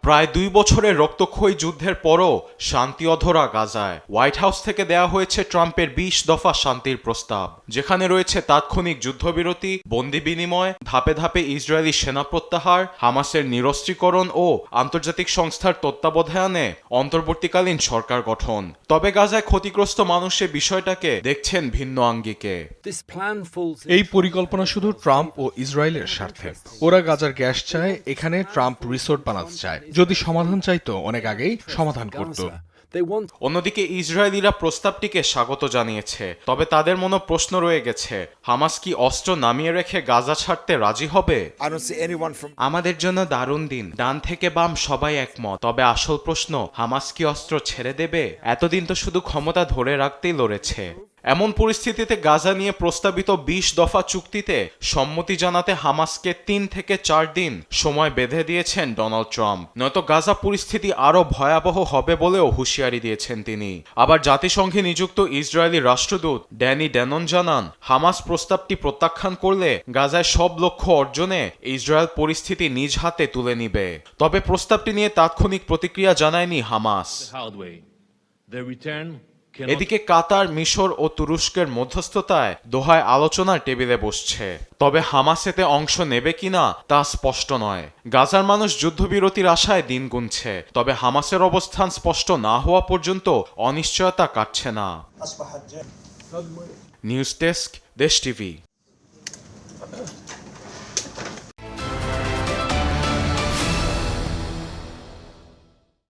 প্রায় 2 বছরের রক্তক্ষয়ী যুদ্ধের পরও শান্তি অধরা গাজায়। হোয়াইট হাউস থেকে দেয়া হয়েছে ট্রাম্পের 20 দফা শান্তির প্রস্তাব, যেখানে রয়েছে তাৎক্ষণিক যুদ্ধবিরতি, বন্দি বিনিময়, ধাপে ধাপে ইসরায়েলি সেনা প্রত্যাহার, হামাসের নিরস্ত্রীকরণ ও আন্তর্জাতিক সংস্থার তত্ত্বাবধানে অন্তর্বর্তীকালীন সরকার গঠন। তবে গাজায় ক্ষতিগ্রস্ত মানুষের বিষয়টাকে দেখছেন ভিন্ন আঙ্গিকে। এই পরিকল্পনা শুধু ট্রাম্প ও ইসরায়েলের স্বার্থে। ওরা গাজার গ্যাস চায়, এখানে ট্রাম্প রিসোর্ট বানাতে চায়। যদি সমাধান চাইতো অনেক আগেই সমাধান করত। অন্যদিকে ইসরায়েলিরা প্রস্তাবটিকে স্বাগত জানিয়েছে, তবে তাদের মনে প্রশ্ন রয়ে গেছে, হামাস কি অস্ত্র নামিয়ে রেখে গাজা ছাড়তে রাজি হবে? আমাদের জন্য দারুণ দিন, ডান থেকে বাম সবাই একমত। তবে আসল প্রশ্ন, হামাস কি অস্ত্র ছেড়ে দেবে? এতদিন তো শুধু ক্ষমতা ধরে রাখতেই লড়েছে। এমন পরিস্থিতিতে গাজা নিয়ে প্রস্তাবিত 20 দফা চুক্তিতে সম্মতি জানাতে হামাসকে 3 থেকে 4 দিন সময় বেঁধে দিয়েছেন ডোনাল্ড ট্রাম্প। নয়তো গাজা পরিস্থিতি আরও ভয়াবহ হবে বলেও হুঁশিয়ারি দিয়েছেন তিনি। আবার জাতিসংঘে নিযুক্ত ইসরায়েলি রাষ্ট্রদূত ড্যানি ড্যানন জানান, হামাস প্রস্তাবটি প্রত্যাখ্যান করলে গাজায় সব লক্ষ্য অর্জনে ইসরায়েল পরিস্থিতি নিজ হাতে তুলে নিবে। তবে প্রস্তাবটি নিয়ে তাৎক্ষণিক প্রতিক্রিয়া জানায়নি হামাস। এদিকে কাতার, মিশর ও তুরস্কের মধ্যস্থতায় দোহায় আলোচনার টেবিলে বসছে। তবে হামাস এতে অংশ নেবে কিনা তা স্পষ্ট নয়। গাজার মানুষ যুদ্ধবিরতির আশায় দিন গুনছে, তবে হামাসের অবস্থান স্পষ্ট না হওয়া পর্যন্ত অনিশ্চয়তা কাটছে না। নিউজ ডেস্ক, দেশ টিভি।